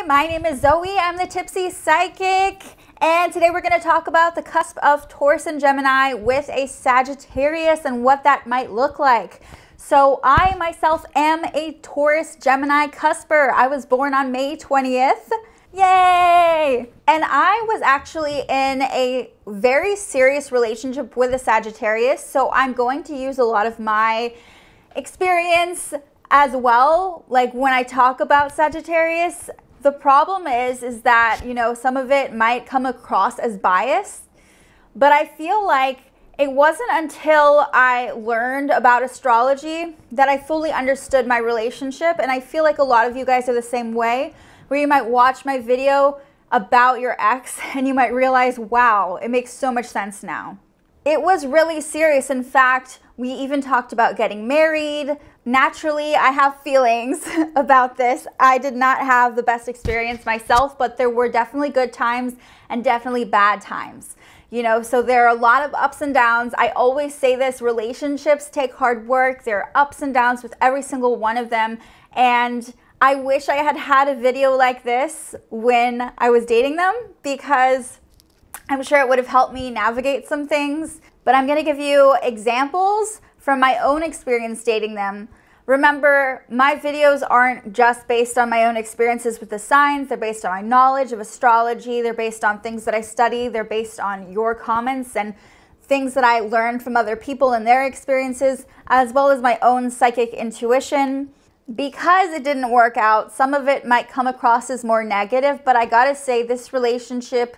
Hi, my name is Zoe. I'm the Tipsy Psychic, and today we're going to talk about the cusp of Taurus and Gemini with a Sagittarius and what that might look like. So I myself am a Taurus Gemini Cusper. I was born on May 20th. Yay! And I was actually in a very serious relationship with a Sagittarius, so I'm going to use a lot of my experience as well. Like when I talk about Sagittarius, the problem is that, you know, some of it might come across as biased, but I feel like it wasn't until I learned about astrology that I fully understood my relationship. And I feel like a lot of you guys are the same way, where you might watch my video about your ex and you might realize, wow, it makes so much sense now. It was really serious. In fact, we even talked about getting married. Naturally, I have feelings about this. I did not have the best experience myself, but there were definitely good times and definitely bad times. You know, so there are a lot of ups and downs. I always say this, relationships take hard work. There are ups and downs with every single one of them. And I wish I had had a video like this when I was dating them, because I'm sure it would have helped me navigate some things. But I'm going to give you examples from my own experience dating them. Remember, my videos aren't just based on my own experiences with the signs. They're based on my knowledge of astrology. They're based on things that I study. They're based on your comments and things that I learned from other people and their experiences, as well as my own psychic intuition. Because it didn't work out, some of it might come across as more negative, but I gotta say, this relationship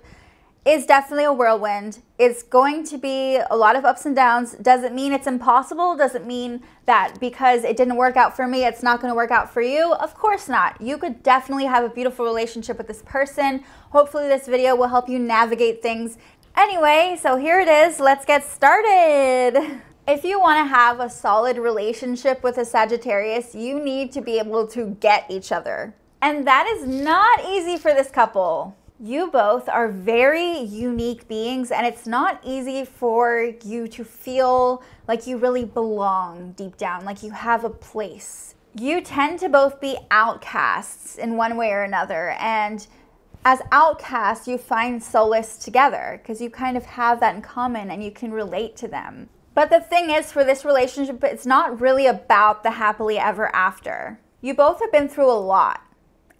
is definitely a whirlwind. It's going to be a lot of ups and downs. Doesn't mean it's impossible. Doesn't mean that because it didn't work out for me, it's not gonna work out for you. Of course not. You could definitely have a beautiful relationship with this person. Hopefully this video will help you navigate things. Anyway, so here it is. Let's get started. If you want to have a solid relationship with a Sagittarius, you need to be able to get each other. And that is not easy for this couple. You both are very unique beings, and it's not easy for you to feel like you really belong deep down, like you have a place. You tend to both be outcasts in one way or another, and as outcasts, you find solace together because you kind of have that in common and you can relate to them. But the thing is, for this relationship, it's not really about the happily ever after. You both have been through a lot,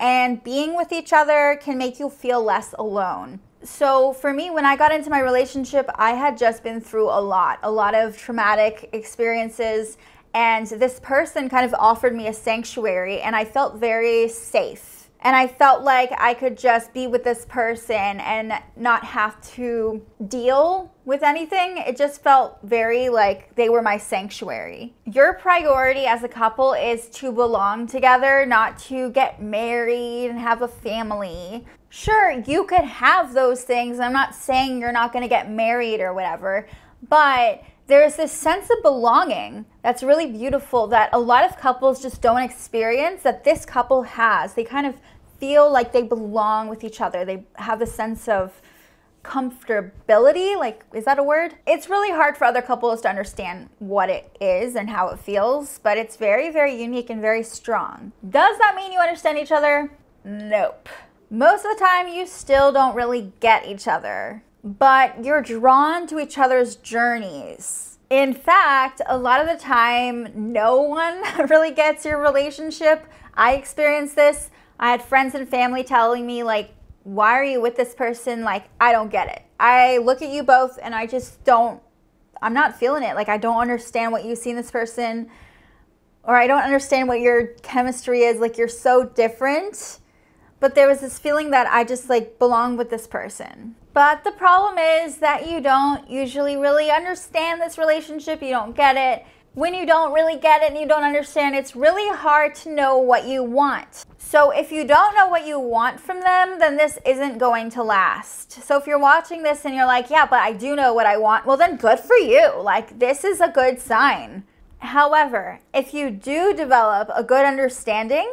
and being with each other can make you feel less alone. So for me, when I got into my relationship, I had just been through a lot of traumatic experiences, and this person kind of offered me a sanctuary, and I felt very safe. And I felt like I could just be with this person and not have to deal with anything. It just felt very like they were my sanctuary. Your priority as a couple is to belong together, not to get married and have a family. Sure, you could have those things. I'm not saying you're not going to get married or whatever, but there's this sense of belonging that's really beautiful that a lot of couples just don't experience, that this couple has. They kind of feel like they belong with each other. They have a sense of comfortability. Like, is that a word? It's really hard for other couples to understand what it is and how it feels, but it's very, very unique and very strong. Does that mean you understand each other? Nope. Most of the time, you still don't really get each other, but you're drawn to each other's journeys. In fact, a lot of the time, no one really gets your relationship. I experienced this. I had friends and family telling me, like, why are you with this person? Like, I don't get it. I look at you both and I just don't, I'm not feeling it. Like, I don't understand what you see in this person, or I don't understand what your chemistry is. Like, you're so different. But there was this feeling that I just like belong with this person. But the problem is that you don't usually really understand this relationship. You don't get it. When you don't really get it and you don't understand, it's really hard to know what you want. So if you don't know what you want from them, then this isn't going to last. So if you're watching this and you're like, yeah, but I do know what I want, well then good for you. Like, this is a good sign. However, if you do develop a good understanding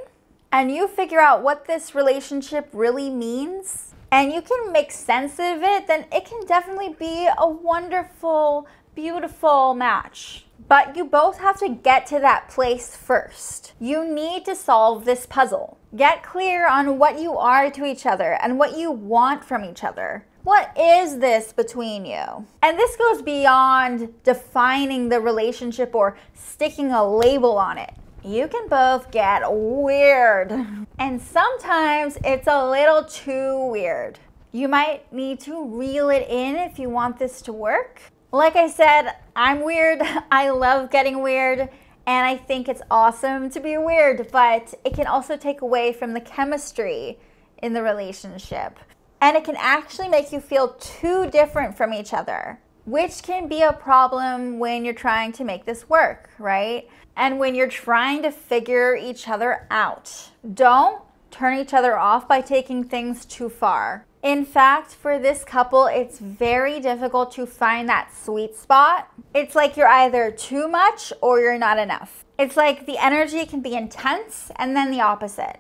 and you figure out what this relationship really means and you can make sense of it, then it can definitely be a wonderful, beautiful match. But you both have to get to that place first. You need to solve this puzzle. Get clear on what you are to each other and what you want from each other. What is this between you? And this goes beyond defining the relationship or sticking a label on it. You can both get weird. And sometimes it's a little too weird. You might need to reel it in if you want this to work. Like I said, I'm weird. I love getting weird. And I think it's awesome to be weird, but it can also take away from the chemistry in the relationship. And it can actually make you feel too different from each other, which can be a problem when you're trying to make this work, right? And when you're trying to figure each other out. Don't turn each other off by taking things too far. In fact, for this couple, it's very difficult to find that sweet spot. It's like you're either too much or you're not enough. It's like the energy can be intense and then the opposite.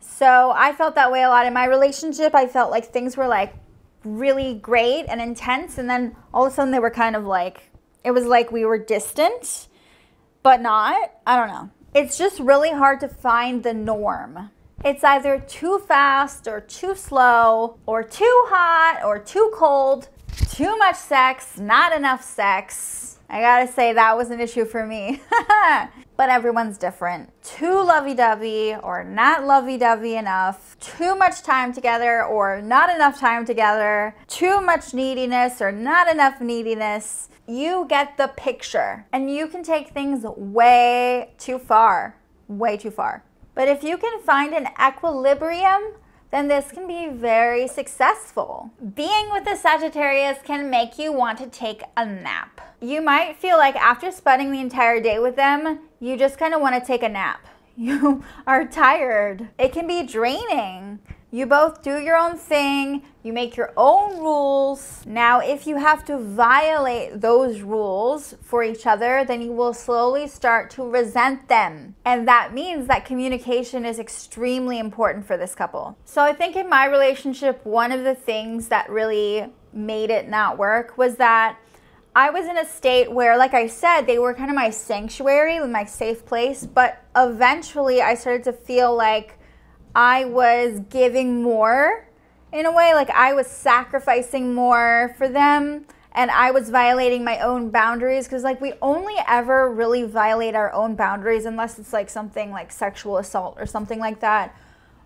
So I felt that way a lot in my relationship. I felt like things were like really great and intense, and then all of a sudden they were kind of like, it was like we were distant, but not. I don't know. It's just really hard to find the norm. It's either too fast or too slow, or too hot or too cold, too much sex, not enough sex. I gotta say that was an issue for me. But everyone's different. Too lovey-dovey or not lovey-dovey enough. Too much time together or not enough time together. Too much neediness or not enough neediness. You get the picture. And you can take things way too far. Way too far. But if you can find an equilibrium, then this can be very successful. Being with a Sagittarius can make you want to take a nap. You might feel like after spending the entire day with them, you just kind of want to take a nap. You are tired. It can be draining. You both do your own thing. You make your own rules. Now, if you have to violate those rules for each other, then you will slowly start to resent them. And that means that communication is extremely important for this couple. So I think in my relationship, one of the things that really made it not work was that I was in a state where, like I said, they were kind of my sanctuary, my safe place. But eventually I started to feel like I was giving more in a way, like I was sacrificing more for them, and I was violating my own boundaries, because like we only ever really violate our own boundaries unless it's like something like sexual assault or something like that.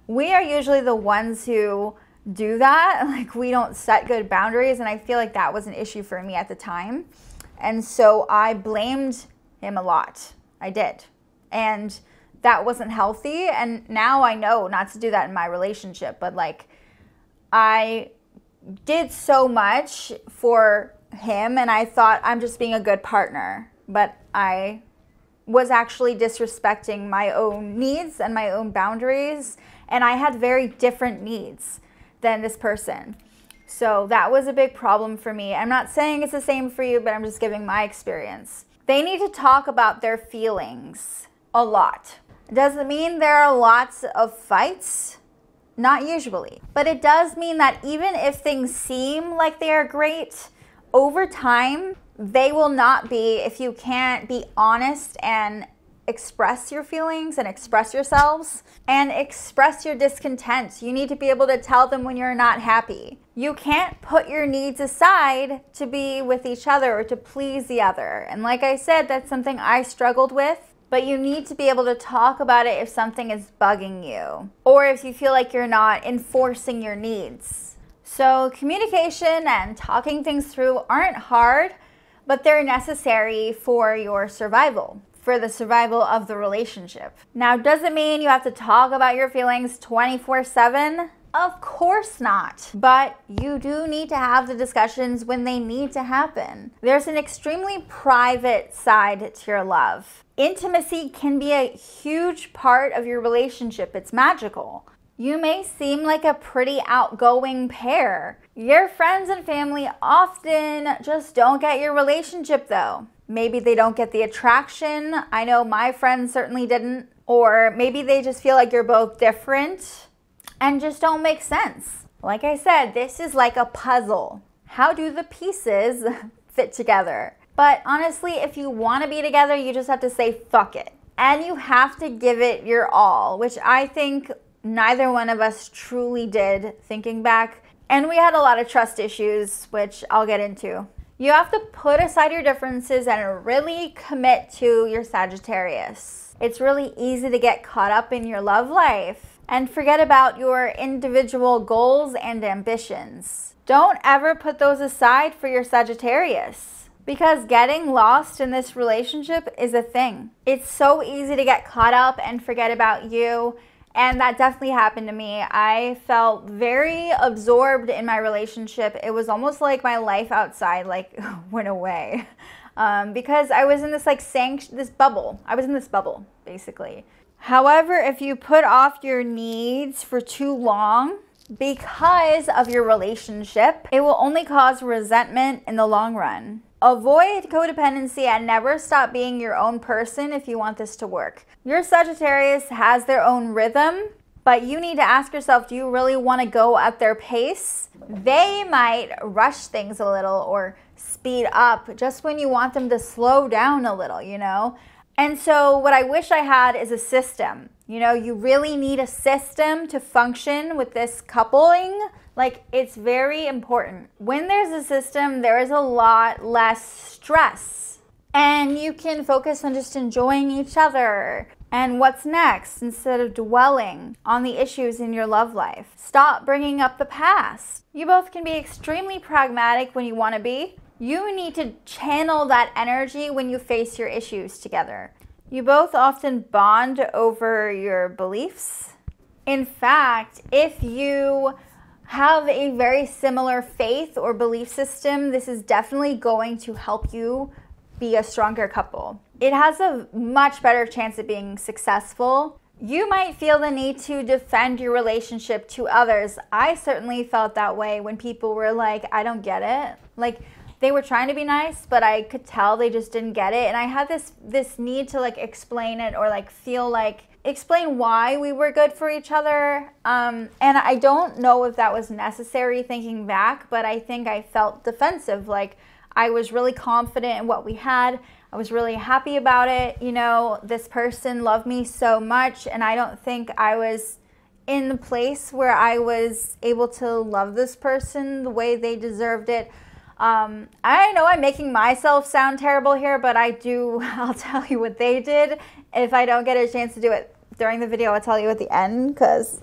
We are usually the ones who do that. Like we don't set good boundaries, and I feel like that was an issue for me at the time. And so I blamed him a lot. I did. And that wasn't healthy, and now I know not to do that in my relationship. But like I did so much for him, and I thought I'm just being a good partner, but I was actually disrespecting my own needs and my own boundaries, and I had very different needs than this person. So that was a big problem for me. I'm not saying it's the same for you, but I'm just giving my experience. They need to talk about their feelings a lot. It doesn't mean there are lots of fights, not usually. But it does mean that even if things seem like they are great, over time, they will not be if you can't be honest and express your feelings and express yourselves and express your discontent. You need to be able to tell them when you're not happy. You can't put your needs aside to be with each other or to please the other. And like I said, that's something I struggled with. But you need to be able to talk about it if something is bugging you, or if you feel like you're not enforcing your needs. So communication and talking things through aren't hard, but they're necessary for your survival, for the survival of the relationship. Now, does it mean you have to talk about your feelings 24/7? Of course not. But you do need to have the discussions when they need to happen. There's an extremely private side to your love. Intimacy can be a huge part of your relationship. It's magical. You may seem like a pretty outgoing pair. Your friends and family often just don't get your relationship though. Maybe they don't get the attraction. I know my friends certainly didn't. Or maybe they just feel like you're both different and just don't make sense. Like I said, this is like a puzzle. How do the pieces fit together? But honestly, if you want to be together, you just have to say fuck it. And you have to give it your all, which I think neither one of us truly did thinking back. And we had a lot of trust issues, which I'll get into. You have to put aside your differences and really commit to your Sagittarius. It's really easy to get caught up in your love life and forget about your individual goals and ambitions. Don't ever put those aside for your Sagittarius, because getting lost in this relationship is a thing. It's so easy to get caught up and forget about you. And that definitely happened to me. I felt very absorbed in my relationship. It was almost like my life outside went away because I was in this this bubble. I was in this bubble, basically. However, if you put off your needs for too long because of your relationship, it will only cause resentment in the long run. Avoid codependency and never stop being your own person if you want this to work. Your Sagittarius has their own rhythm, but you need to ask yourself, do you really want to go at their pace? They might rush things a little or speed up just when you want them to slow down a little, you know? And so what I wish I had is a system. You know, you really need a system to function with this coupling. It's very important. When there's a system, there is a lot less stress. And you can focus on just enjoying each other and what's next instead of dwelling on the issues in your love life. Stop bringing up the past. You both can be extremely pragmatic when you want to be. You need to channel that energy when you face your issues together. You both often bond over your beliefs. In fact, if you have a very similar faith or belief system, this is definitely going to help you be a stronger couple. It has a much better chance of being successful. You might feel the need to defend your relationship to others. I certainly felt that way when people were like, I don't get it. They were trying to be nice, but I could tell they just didn't get it. And I had this need to explain it or explain why we were good for each other. And I don't know if that was necessary thinking back, but I think I felt defensive. I was really confident in what we had. I was really happy about it. You know, this person loved me so much, and I don't think I was in the place where I was able to love this person the way they deserved it. I know I'm making myself sound terrible here, but I'll tell you what they did. If I don't get a chance to do it during the video, I'll tell you at the end, because,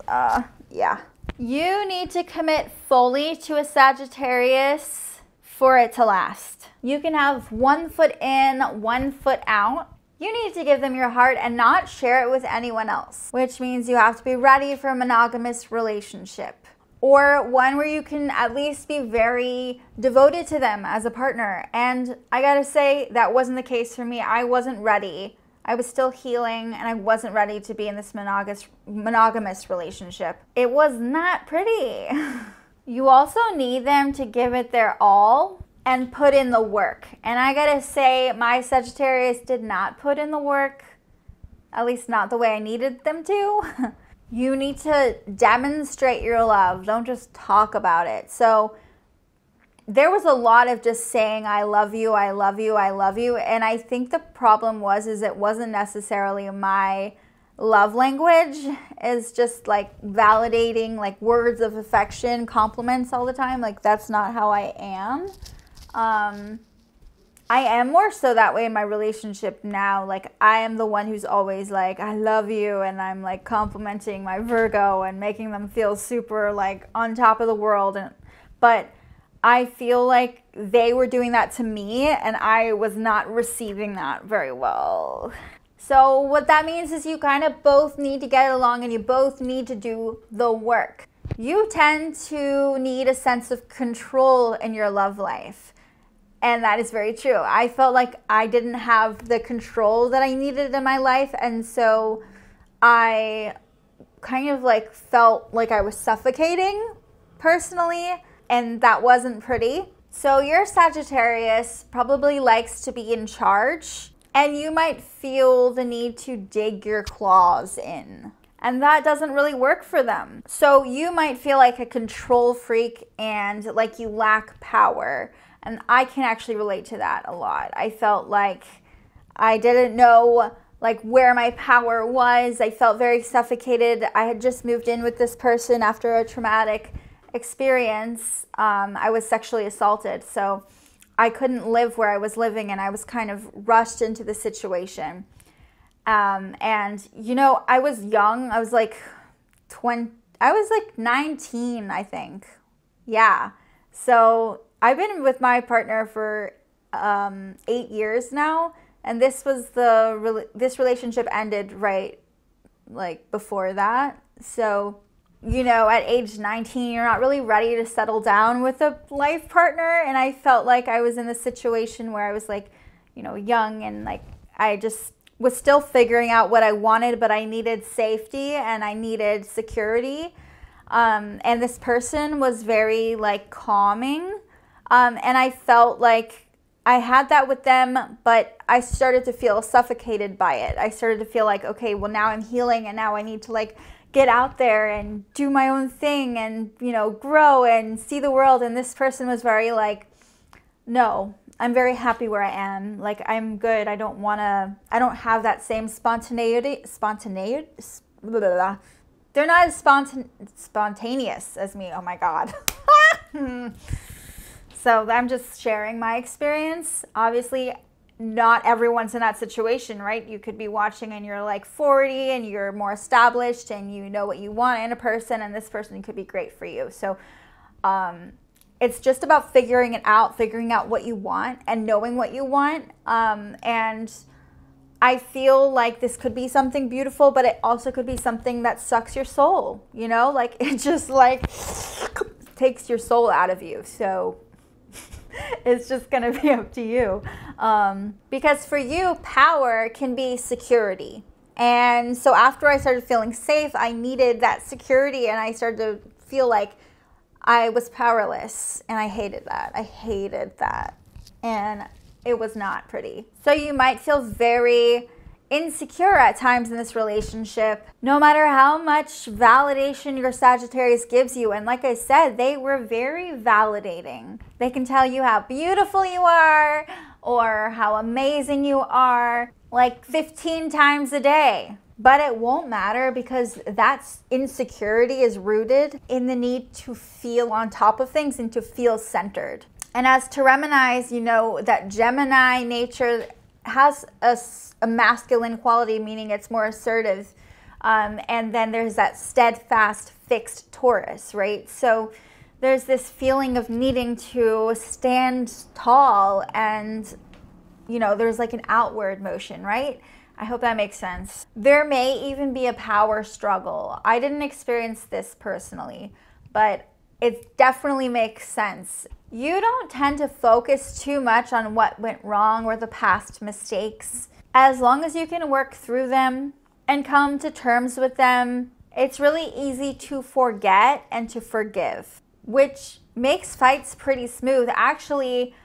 yeah. You need to commit fully to a Sagittarius for it to last. You can have 1 foot in, 1 foot out. You need to give them your heart and not share it with anyone else, which means you have to be ready for a monogamous relationship. Or one where you can at least be very devoted to them as a partner. And I gotta say, that wasn't the case for me. I wasn't ready. I was still healing, and I wasn't ready to be in this monogamous relationship. It was not pretty. You also need them to give it their all and put in the work. And I gotta say, my Sagittarius did not put in the work, at least not the way I needed them to. You need to demonstrate your love. Don't just talk about it. So there was a lot of just saying, I love you, I love you, I love you. And I think the problem is it wasn't necessarily my love language. It's just validating, words of affection, compliments all the time. That's not how I am. I am more so that way in my relationship now. I am the one who's always I love you, and I'm complimenting my Virgo and making them feel super on top of the world. But I feel like they were doing that to me, and I was not receiving that very well. So what that means is you kind of both need to get along, and you both need to do the work. You tend to need a sense of control in your love life. And that is very true. I felt like I didn't have the control that I needed in my life. And so I kind of felt like I was suffocating personally. And that wasn't pretty. So your Sagittarius probably likes to be in charge. And you might feel the need to dig your claws in. And that doesn't really work for them. So you might feel like a control freak and like you lack power. And I can actually relate to that a lot. I felt like I didn't know like where my power was. I felt very suffocated. I had just moved in with this person after a traumatic experience. I was sexually assaulted, so I couldn't live where I was living, and I was kind of rushed into the situation. And you know, I was young. I was like 19, I think. Yeah. So I've been with my partner for 8 years now, and this relationship ended right like before that. So, you know, at age 19, you're not really ready to settle down with a life partner, and I felt like I was in this situation where I was like, you know, young, and like I just was still figuring out what I wanted, but I needed safety and I needed security. And this person was very like calming. And I felt like I had that with them, but I started to feel suffocated by it. I started to feel like, okay, well now I'm healing, and now I need to like get out there and do my own thing and, you know, grow and see the world. And this person was very like, no, I'm very happy where I am. Like, I'm good. I don't have that same spontaneity. Blah, blah, blah. They're not as spontaneous as me. Oh my God. So I'm just sharing my experience. Obviously, not everyone's in that situation, right? You could be watching and you're like 40 and you're more established and you know what you want in a person, and this person could be great for you. So it's just about figuring out what you want and knowing what you want. And I feel like this could be something beautiful, but it also could be something that sucks your soul, you know? Like, it just like takes your soul out of you. So it's just going to be up to you. Because for you, power can be security. And so after I started feeling safe, I needed that security, and I started to feel like I was powerless, and I hated that. I hated that. And it was not pretty. So you might feel very insecure at times in this relationship, no matter how much validation your Sagittarius gives you. And like I said, they were very validating. They can tell you how beautiful you are or how amazing you are like 15 times a day. But it won't matter, because that insecurity is rooted in the need to feel on top of things and to feel centered. And as to Geminis, you know that Gemini nature has a masculine quality, meaning it's more assertive. And then there's that steadfast, fixed Taurus, right? So there's this feeling of needing to stand tall, and, you know, there's like an outward motion, right? I hope that makes sense. There may even be a power struggle. I didn't experience this personally, but it definitely makes sense. You don't tend to focus too much on what went wrong or the past mistakes. As long as you can work through them and come to terms with them, it's really easy to forget and to forgive, which makes fights pretty smooth. Actually,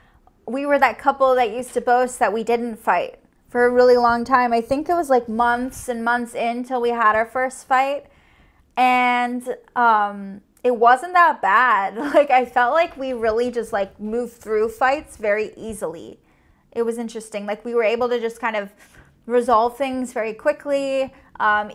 we were that couple that used to boast that we didn't fight for a really long time. I think it was like months and months in till we had our first fight. And it wasn't that bad. Like, I felt like we really just like moved through fights very easily. It was interesting. Like, we were able to just kind of resolve things very quickly.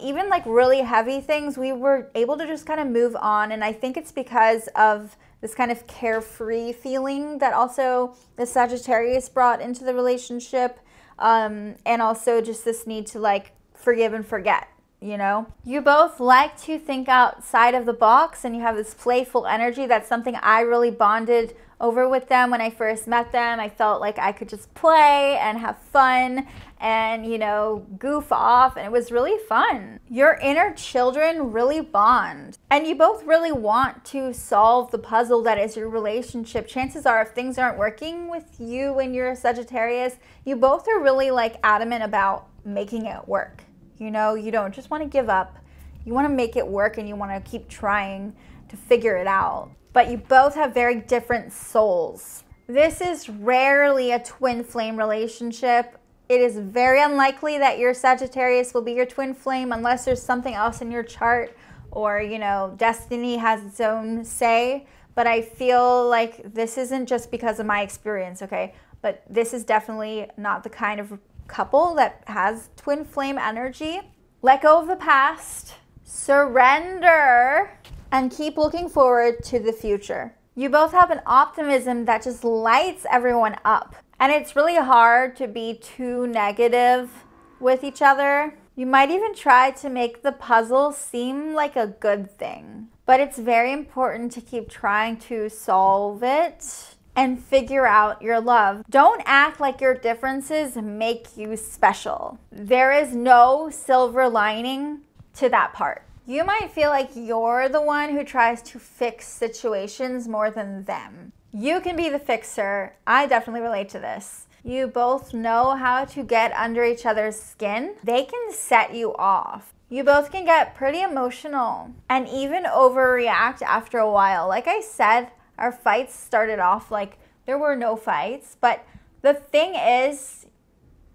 Even like really heavy things, we were able to just kind of move on. And I think it's because of this kind of carefree feeling that also the Sagittarius brought into the relationship. And also just this need to like forgive and forget, you know? You both like to think outside of the box, and you have this playful energy. That's something I really bonded over with them when I first met them. I felt like I could just play and have fun and, you know, goof off, and it was really fun. Your inner children really bond, and you both really want to solve the puzzle that is your relationship. Chances are, if things aren't working with you and your Sagittarius, you both are really like adamant about making it work. You know, you don't just want to give up. You want to make it work, and you want to keep trying to figure it out. But you both have very different souls. This is rarely a twin flame relationship. It is very unlikely that your Sagittarius will be your twin flame unless there's something else in your chart or, you know, destiny has its own say. But I feel like this isn't just because of my experience, okay? But this is definitely not the kind of couple that has twin flame energy. Let go of the past, surrender, and keep looking forward to the future. You both have an optimism that just lights everyone up. And it's really hard to be too negative with each other. You might even try to make the puzzle seem like a good thing. But it's very important to keep trying to solve it and figure out your love. Don't act like your differences make you special. There is no silver lining to that part. You might feel like you're the one who tries to fix situations more than them. You can be the fixer. I definitely relate to this. You both know how to get under each other's skin. They can set you off. You both can get pretty emotional and even overreact after a while. Like I said, our fights started off like there were no fights. But the thing is,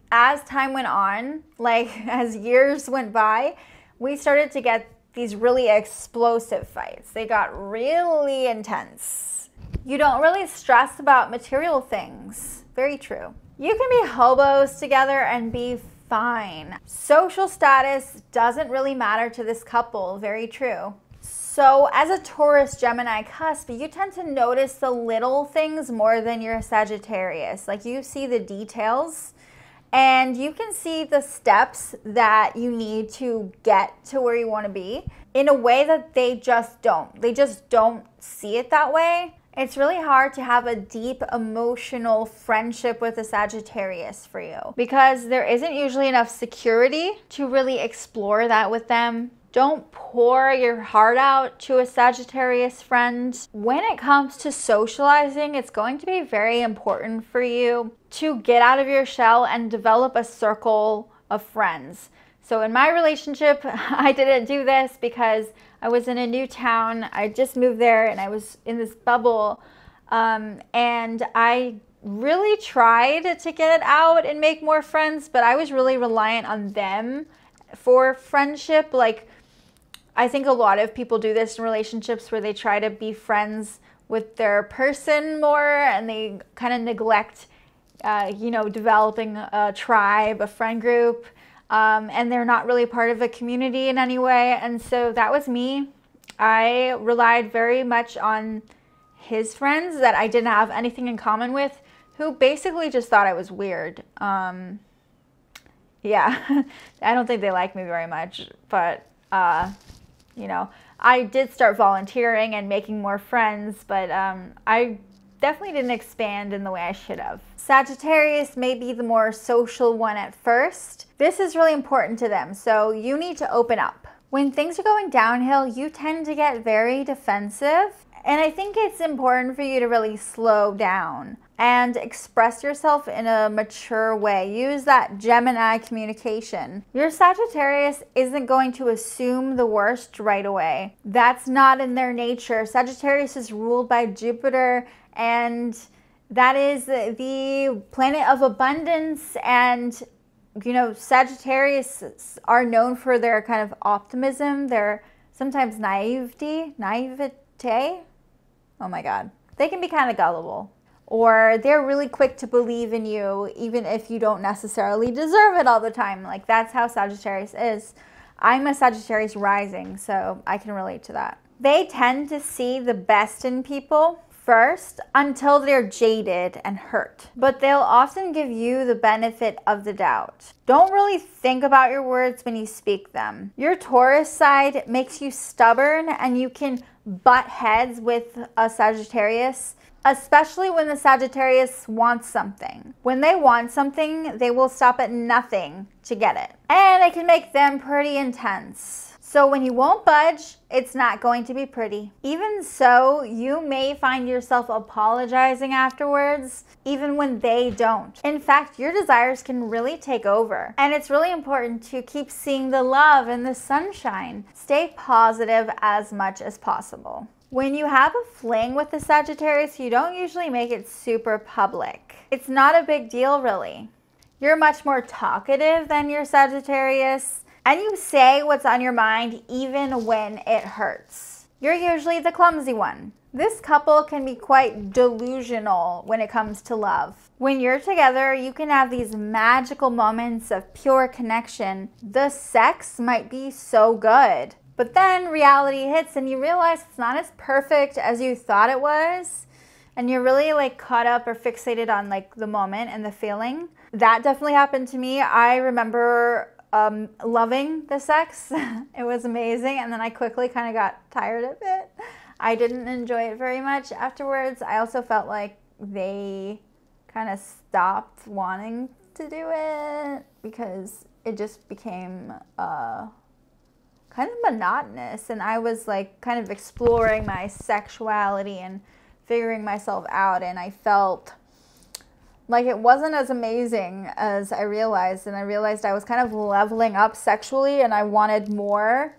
as time went on, like as years went by, we started to get these really explosive fights. They got really intense. You don't really stress about material things. Very true. You can be hobos together and be fine. Social status doesn't really matter to this couple. Very true. So as a Taurus Gemini cusp, you tend to notice the little things more than your Sagittarius. Like you see the details and you can see the steps that you need to get to where you want to be in a way that they just don't. They just don't see it that way. It's really hard to have a deep emotional friendship with a Sagittarius for you because there isn't usually enough security to really explore that with them. Don't pour your heart out to a Sagittarius friend. When it comes to socializing, it's going to be very important for you to get out of your shell and develop a circle of friends. So in my relationship, I didn't do this because I was in a new town. I just moved there and I was in this bubble. And I really tried to get out and make more friends, but I was really reliant on them for friendship. Like, I think a lot of people do this in relationships where they try to be friends with their person more and they kind of neglect, developing a tribe, a friend group. And they're not really part of a community in any way. And so that was me. I relied very much on his friends that I didn't have anything in common with, who basically just thought I was weird. Yeah, I don't think they like me very much, but, I did start volunteering and making more friends, but I definitely didn't expand in the way I should have. Sagittarius may be the more social one at first. This is really important to them, so you need to open up. When things are going downhill, you tend to get very defensive, and I think it's important for you to really slow down and express yourself in a mature way. Use that Gemini communication. Your Sagittarius isn't going to assume the worst right away. That's not in their nature. Sagittarius is ruled by Jupiter, and that is the planet of abundance. And, Sagittarius are known for their kind of optimism, their sometimes naivete. Oh my God. They can be kind of gullible. Or they're really quick to believe in you, even if you don't necessarily deserve it all the time. Like, that's how Sagittarius is. I'm a Sagittarius rising, so I can relate to that. They tend to see the best in people first until they're jaded and hurt. But they'll often give you the benefit of the doubt. Don't really think about your words when you speak them. Your Taurus side makes you stubborn, and you can butt heads with a Sagittarius, especially when the Sagittarius wants something. When they want something, they will stop at nothing to get it. And it can make them pretty intense. So when you won't budge, it's not going to be pretty. Even so, you may find yourself apologizing afterwards, even when they don't. In fact, your desires can really take over. And it's really important to keep seeing the love and the sunshine. Stay positive as much as possible. When you have a fling with the Sagittarius, you don't usually make it super public. It's not a big deal, really. You're much more talkative than your Sagittarius, and you say what's on your mind even when it hurts. You're usually the clumsy one. This couple can be quite delusional when it comes to love. When you're together, you can have these magical moments of pure connection. The sex might be so good, but then reality hits and you realize it's not as perfect as you thought it was, and you're really like caught up or fixated on like the moment and the feeling. That definitely happened to me. I remember loving the sex. It was amazing, and then I quickly kind of got tired of it. I didn't enjoy it very much afterwards. I also felt like they kind of stopped wanting to do it because it just became kind of monotonous, and I was like kind of exploring my sexuality and figuring myself out, and I felt like it wasn't as amazing as I realized, and I realized I was kind of leveling up sexually and I wanted more,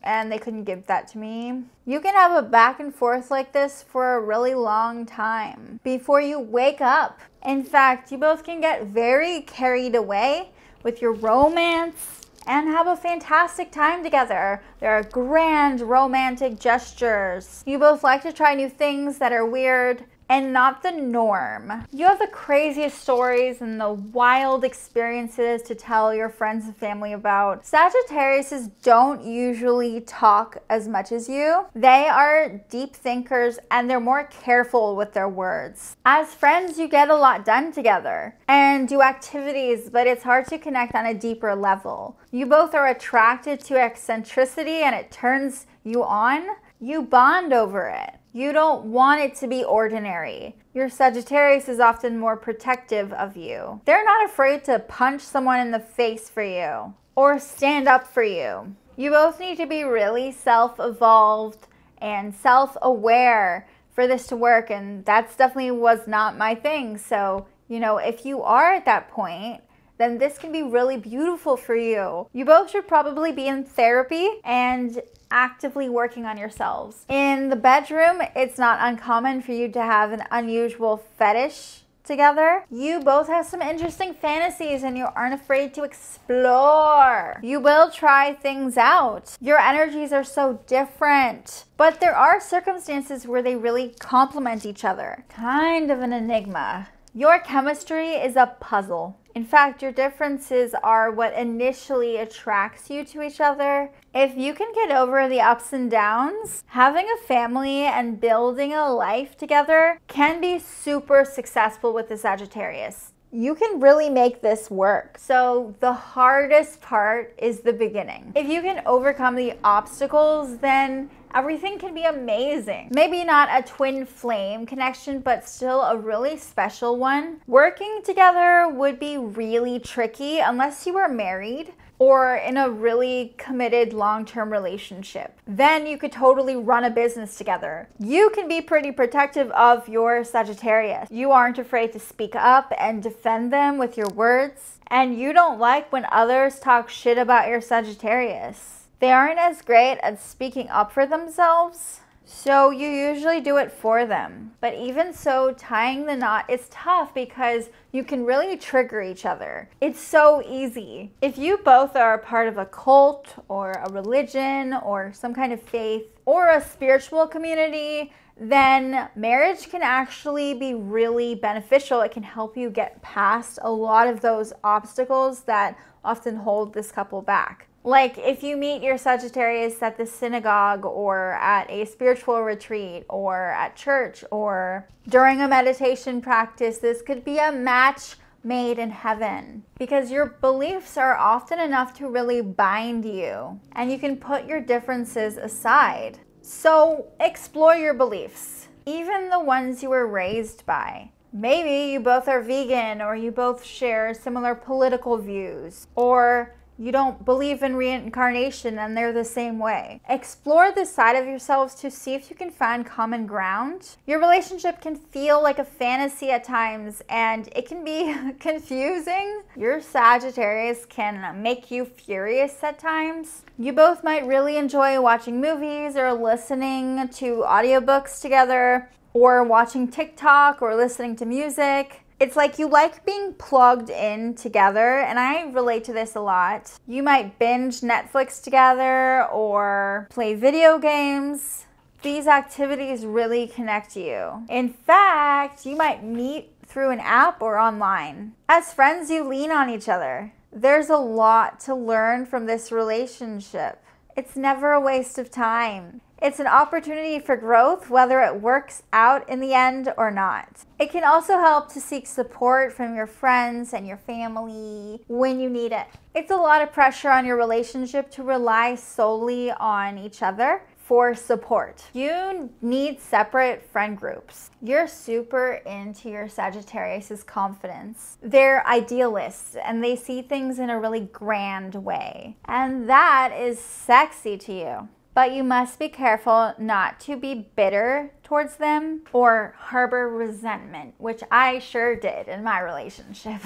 and they couldn't give that to me. You can have a back and forth like this for a really long time before you wake up. In fact, you both can get very carried away with your romance and have a fantastic time together. There are grand romantic gestures. You both like to try new things that are weird and not the norm. You have the craziest stories and the wild experiences to tell your friends and family about. Sagittariuses don't usually talk as much as you. They are deep thinkers and they're more careful with their words. As friends, you get a lot done together and do activities, but it's hard to connect on a deeper level. You both are attracted to eccentricity and it turns you on. You bond over it. You don't want it to be ordinary. Your Sagittarius is often more protective of you. They're not afraid to punch someone in the face for you or stand up for you. You both need to be really self-evolved and self-aware for this to work, and that's definitely was not my thing. So, you know, if you are at that point, then this can be really beautiful for you. You both should probably be in therapy and actively working on yourselves. In the bedroom, it's not uncommon for you to have an unusual fetish together. You both have some interesting fantasies and you aren't afraid to explore. You will try things out. Your energies are so different, but there are circumstances where they really complement each other. Kind of an enigma. Your chemistry is a puzzle. In fact, your differences are what initially attracts you to each other. If you can get over the ups and downs, having a family and building a life together can be super successful with the Sagittarius. You can really make this work. So the hardest part is the beginning. If you can overcome the obstacles, then everything can be amazing. Maybe not a twin flame connection, but still a really special one. Working together would be really tricky unless you were married or in a really committed long-term relationship. Then you could totally run a business together. You can be pretty protective of your Sagittarius. You aren't afraid to speak up and defend them with your words. And you don't like when others talk shit about your Sagittarius. They aren't as great at speaking up for themselves, so you usually do it for them. But even so, tying the knot is tough because you can really trigger each other. It's so easy. If you both are a part of a cult or a religion or some kind of faith or a spiritual community, then marriage can actually be really beneficial. It can help you get past a lot of those obstacles that often hold this couple back. Like if you meet your Sagittarius at the synagogue or at a spiritual retreat or at church or during a meditation practice, this could be a match made in heaven because your beliefs are often enough to really bind you and you can put your differences aside. So explore your beliefs, even the ones you were raised by. Maybe you both are vegan or you both share similar political views, or you don't believe in reincarnation and they're the same way. Explore this side of yourselves to see if you can find common ground. Your relationship can feel like a fantasy at times and it can be confusing. Your Sagittarius can make you furious at times. You both might really enjoy watching movies or listening to audiobooks together or watching TikTok or listening to music. It's like you like being plugged in together, and I relate to this a lot. You might binge Netflix together or play video games. These activities really connect you. In fact, you might meet through an app or online. As friends, you lean on each other. There's a lot to learn from this relationship. It's never a waste of time. It's an opportunity for growth, whether it works out in the end or not. It can also help to seek support from your friends and your family when you need it. It's a lot of pressure on your relationship to rely solely on each other for support. You need separate friend groups. You're super into your Sagittarius's confidence. They're idealists and they see things in a really grand way. And that is sexy to you. But you must be careful not to be bitter towards them or harbor resentment, which I sure did in my relationship.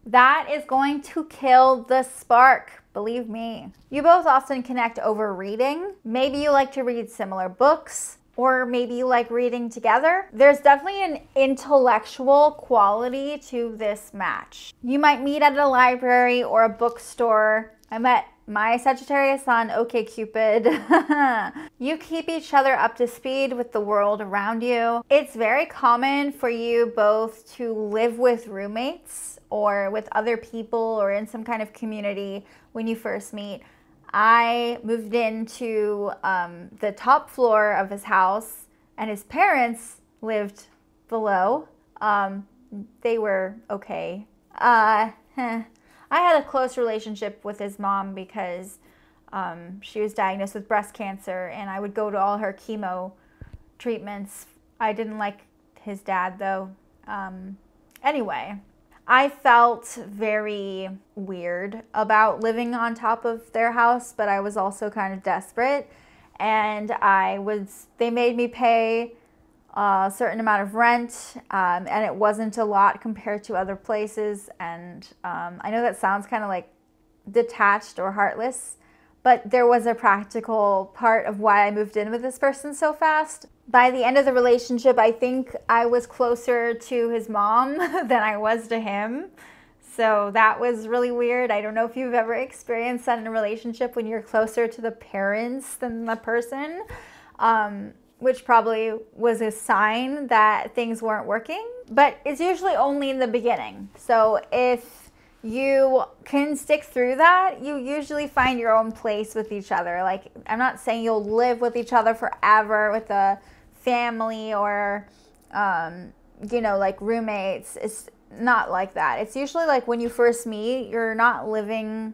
That is going to kill the spark, believe me. You both often connect over reading. Maybe you like to read similar books, or maybe you like reading together. There's definitely an intellectual quality to this match. You might meet at a library or a bookstore. I met my Sagittarius on OkCupid. You keep each other up to speed with the world around you. It's very common for you both to live with roommates or with other people or in some kind of community when you first meet. I moved into the top floor of his house and his parents lived below. They were okay. I had a close relationship with his mom because she was diagnosed with breast cancer and I would go to all her chemo treatments. I didn't like his dad though. Anyway, I felt very weird about living on top of their house, but I was also kind of desperate. And they made me pay a certain amount of rent, and it wasn't a lot compared to other places. And I know that sounds kind of like detached or heartless, but there was a practical part of why I moved in with this person so fast. By the end of the relationship, I think I was closer to his mom than I was to him. So that was really weird. I don't know if you've ever experienced that in a relationship when you're closer to the parents than the person. Which probably was a sign that things weren't working, but it's usually only in the beginning. So if you can stick through that, you usually find your own place with each other. Like, I'm not saying you'll live with each other forever with a family or, like roommates. It's not like that. It's usually like when you first meet, you're not living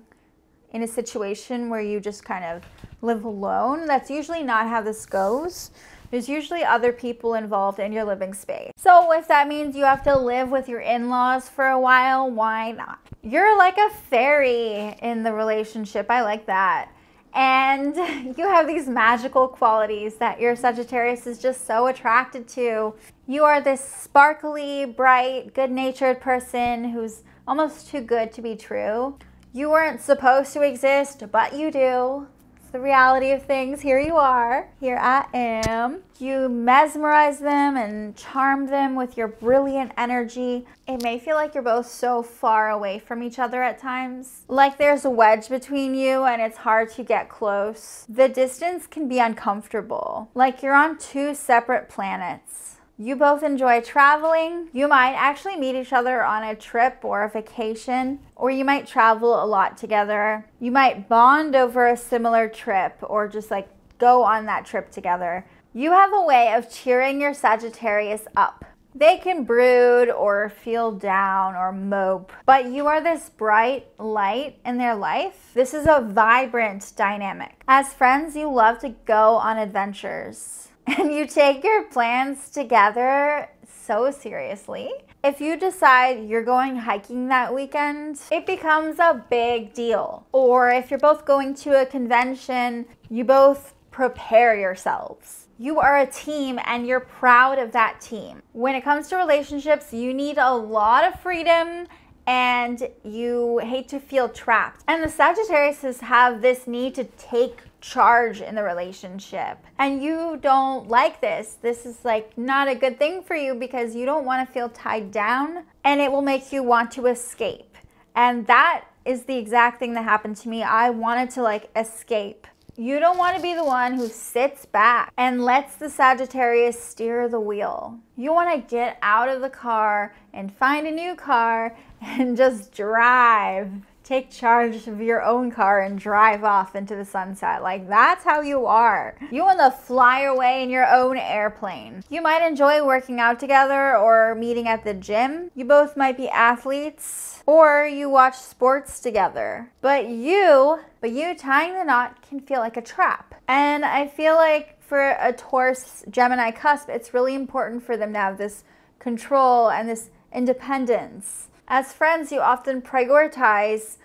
in a situation where you just kind of live alone. That's usually not how this goes. There's usually other people involved in your living space. So if that means you have to live with your in-laws for a while, why not? You're like a fairy in the relationship. I like that. And you have these magical qualities that your Sagittarius is just so attracted to. You are this sparkly, bright, good-natured person who's almost too good to be true. You weren't supposed to exist, but you do. The reality of things. Here you are. Here I am. You mesmerize them and charm them with your brilliant energy. It may feel like you're both so far away from each other at times. Like there's a wedge between you and it's hard to get close. The distance can be uncomfortable. Like you're on two separate planets. You both enjoy traveling. You might actually meet each other on a trip or a vacation, or you might travel a lot together. You might bond over a similar trip or just like go on that trip together. You have a way of cheering your Sagittarius up. They can brood or feel down or mope, but you are this bright light in their life. This is a vibrant dynamic. As friends, you love to go on adventures. And you take your plans together so seriously. If you decide you're going hiking that weekend, it becomes a big deal. Or if you're both going to a convention, you both prepare yourselves. You are a team and you're proud of that team. When it comes to relationships, you need a lot of freedom and you hate to feel trapped. And the Sagittariuses have this need to take charge in the relationship. And you don't like this. This is like not a good thing for you because you don't want to feel tied down, and it will make you want to escape. And that is the exact thing that happened to me. I wanted to like escape. You don't want to be the one who sits back and lets the Sagittarius steer the wheel. You want to get out of the car and find a new car and just drive. Take charge of your own car and drive off into the sunset. Like, that's how you are. You want to fly away in your own airplane. You might enjoy working out together or meeting at the gym. You both might be athletes, or you watch sports together. But you tying the knot can feel like a trap. And I feel like for a Taurus Gemini cusp, it's really important for them to have this control and this independence. As friends, you often prioritize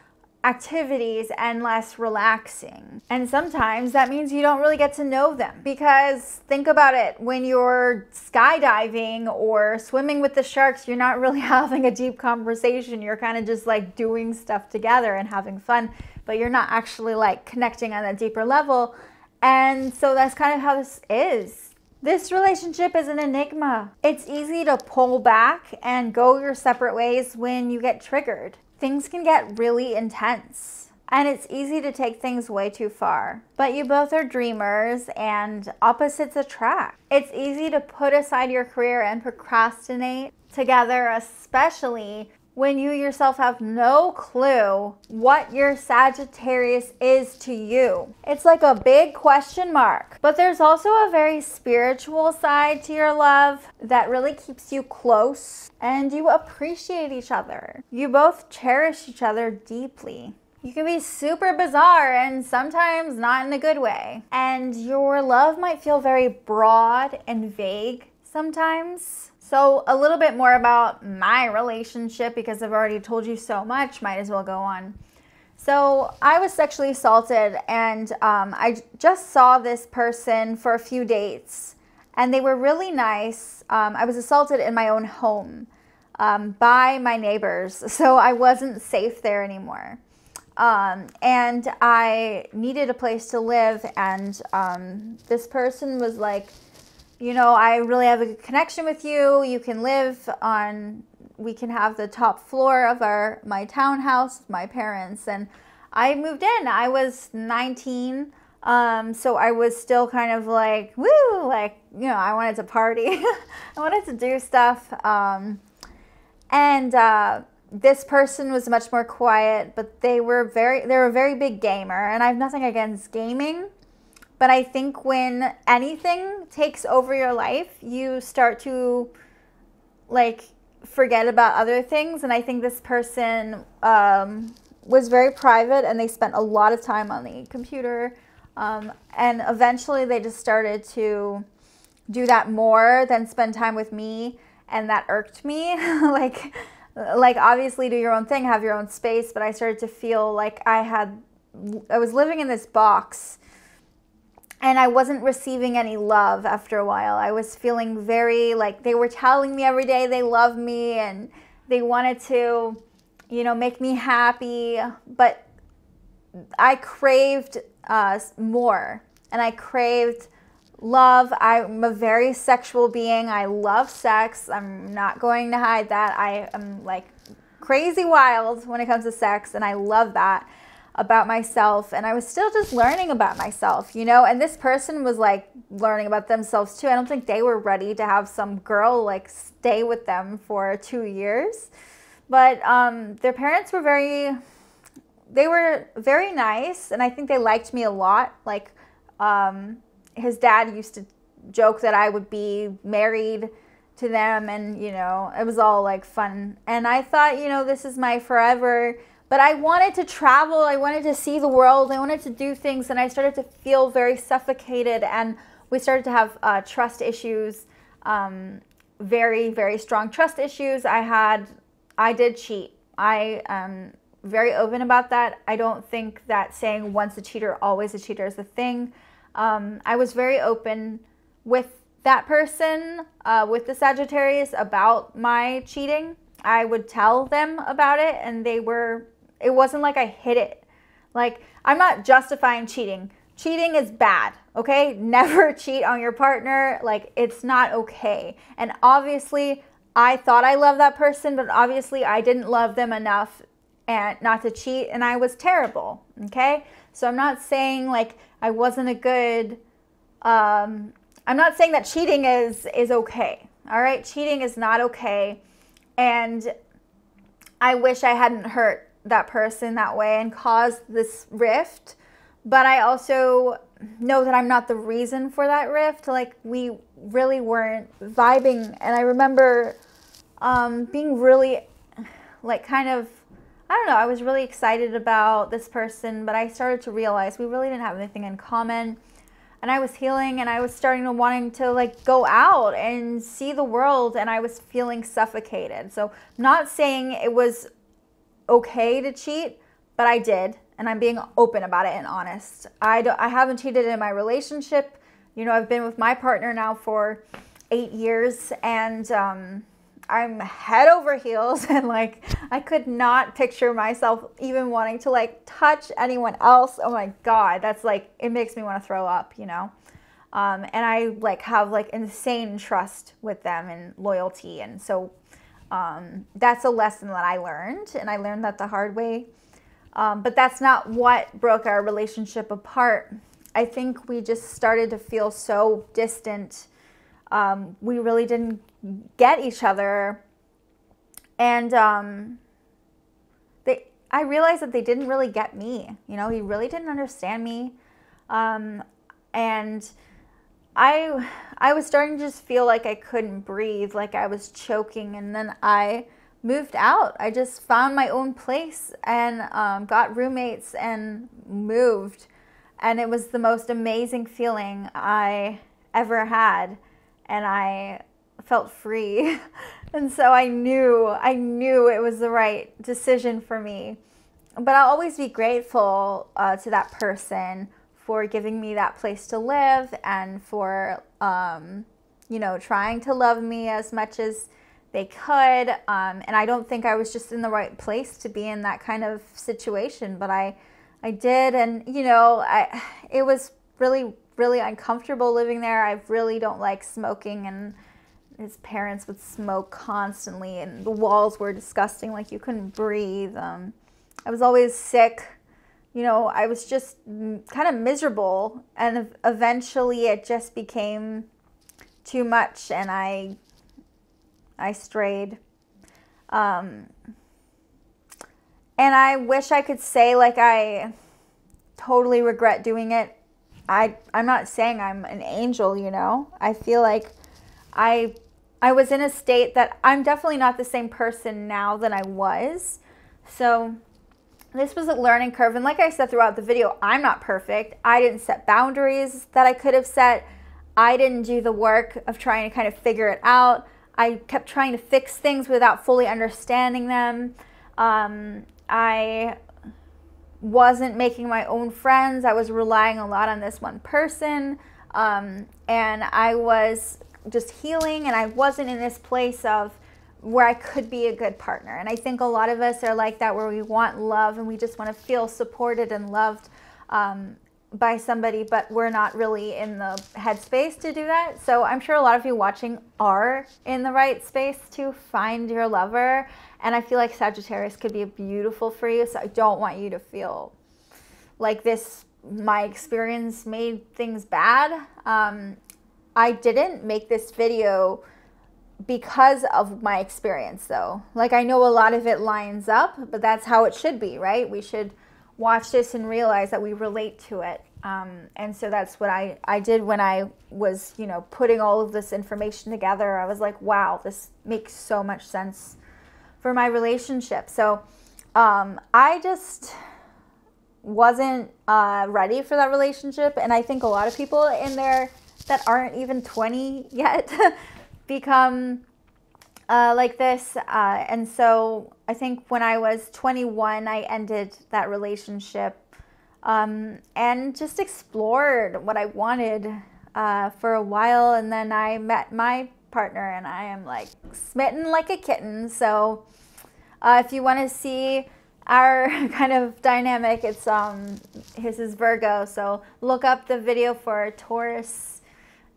activities and less relaxing. And sometimes that means you don't really get to know them. Because think about it, when you're skydiving or swimming with the sharks, you're not really having a deep conversation. You're kind of just like doing stuff together and having fun, but you're not actually like connecting on a deeper level. And so that's kind of how this is. This relationship is an enigma. It's easy to pull back and go your separate ways when you get triggered. Things can get really intense, and it's easy to take things way too far. But you both are dreamers, and opposites attract. It's easy to put aside your career and procrastinate together, especially when you yourself have no clue what your Sagittarius is to you. It's like a big question mark. But there's also a very spiritual side to your love that really keeps you close, and you appreciate each other. You both cherish each other deeply. You can be super bizarre and sometimes not in a good way. And your love might feel very broad and vague sometimes. So a little bit more about my relationship, because I've already told you so much, might as well go on. So I was sexually assaulted, and I just saw this person for a few dates, and they were really nice. I was assaulted in my own home by my neighbors, so I wasn't safe there anymore. And I needed a place to live, and this person was like, you know, I really have a good connection with you. You can live on, we can have the top floor of my townhouse with my parents. And I moved in. I was 19. So I was still kind of like, woo, like, you know, I wanted to party. I wanted to do stuff. This person was much more quiet, but they were a very big gamer. And I have nothing against gaming. But I think when anything takes over your life, you start to like forget about other things. And I think this person was very private, and they spent a lot of time on the computer. And eventually they just started to do that more than spend time with me. And that irked me. like obviously do your own thing, have your own space. But I started to feel like I was living in this box. And I wasn't receiving any love after a while. I was feeling very like they were telling me every day they love me and they wanted to, you know, make me happy. But I craved more, and I craved love. I'm a very sexual being. I love sex. I'm not going to hide that. I am like crazy wild when it comes to sex, and I love that about myself. And I was still just learning about myself, you know, and this person was like learning about themselves too. I don't think they were ready to have some girl like stay with them for 2 years, but their parents were very nice, and I think they liked me a lot. Like his dad used to joke that I would be married to them, and you know, it was all like fun. And I thought, you know, this is my forever. But I wanted to travel, I wanted to see the world, I wanted to do things, and I started to feel very suffocated, and we started to have trust issues, very, very strong trust issues. I did cheat. I am very open about that. I don't think that saying once a cheater, always a cheater is the thing. I was very open with that person, with the Sagittarius, about my cheating. I would tell them about it, and it wasn't like I hid it. Like, I'm not justifying cheating. cheating is bad, okay? Never cheat on your partner. Like, it's not okay. And obviously, I thought I loved that person, but obviously I didn't love them enough and not to cheat, and I was terrible, okay? So I'm not saying like I wasn't a good, I'm not saying that cheating is okay, all right? Cheating is not okay, and I wish I hadn't hurt that person that way and caused this rift, but I also know that I'm not the reason for that rift. Like, we really weren't vibing, and I remember being really, like, kind of, I don't know, I was really excited about this person, but I started to realize we really didn't have anything in common, and I was healing, and I was starting to wanting to, like, go out and see the world, and I was feeling suffocated. So I'm not saying it was okay to cheat, but I did, and I'm being open about it and honest. I haven't cheated in my relationship. You know, I've been with my partner now for 8 years, and I'm head over heels, and like, I could not picture myself even wanting to like touch anyone else. Oh my God, that's like, it makes me want to throw up, you know? And I like have like insane trust with them and loyalty. And so that's a lesson that I learned, and I learned that the hard way. But that's not what broke our relationship apart. I think we just started to feel so distant. We really didn't get each other, and I realized that they didn't really get me. You know, he really didn't understand me, and I was starting to just feel like I couldn't breathe, like I was choking, and then I moved out. I just found my own place and got roommates and moved, and it was the most amazing feeling I ever had, and I felt free. And so I knew it was the right decision for me. But I'll always be grateful to that person for giving me that place to live, and for you know, trying to love me as much as they could. And I don't think I was just in the right place to be in that kind of situation, but I did. And you know, it was really uncomfortable living there. I really don't like smoking, and his parents would smoke constantly, and the walls were disgusting, like you couldn't breathe. I was always sick. You know, I was just kind of miserable, and eventually it just became too much, and I strayed. And I wish I could say like I totally regret doing it. I'm not saying I'm an angel, you know. I feel like I was in a state that I'm definitely not the same person now than I was. So this was a learning curve. And like I said throughout the video, I'm not perfect. I didn't set boundaries that I could have set. I didn't do the work of trying to kind of figure it out. I kept trying to fix things without fully understanding them. I wasn't making my own friends. I was relying a lot on this one person. And I was just healing, and I wasn't in this place of where I could be a good partner. And I think a lot of us are like that, where we want love and we just want to feel supported and loved by somebody, but we're not really in the headspace to do that. So I'm sure a lot of you watching are in the right space to find your lover. And I feel like Sagittarius could be beautiful for you. So I don't want you to feel like this, my experience made things bad. I didn't make this video because of my experience though. Like, I know a lot of it lines up, but that's how it should be, right? We should watch this and realize that we relate to it. And so that's what I did when I was, you know, putting all of this information together. I was like, wow, this makes so much sense for my relationship. So I just wasn't ready for that relationship. And I think a lot of people in there that aren't even 20 yet become like this. And so I think when I was 21, I ended that relationship and just explored what I wanted for a while. And then I met my partner, and I am like smitten like a kitten. So if you want to see our kind of dynamic. It's his is Virgo, so look up the video for Taurus,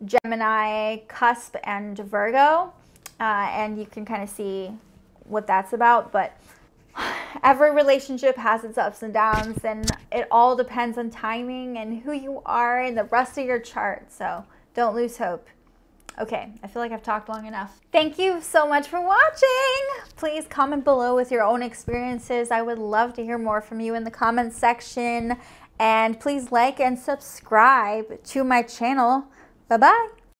Gemini, Cusp, and Virgo, and you can kind of see what that's about. But every relationship has its ups and downs, and it all depends on timing and who you are and the rest of your chart, so don't lose hope. Okay, I feel like I've talked long enough. Thank you so much for watching. Please comment below with your own experiences. I would love to hear more from you in the comments section. And please like and subscribe to my channel. Bye-bye.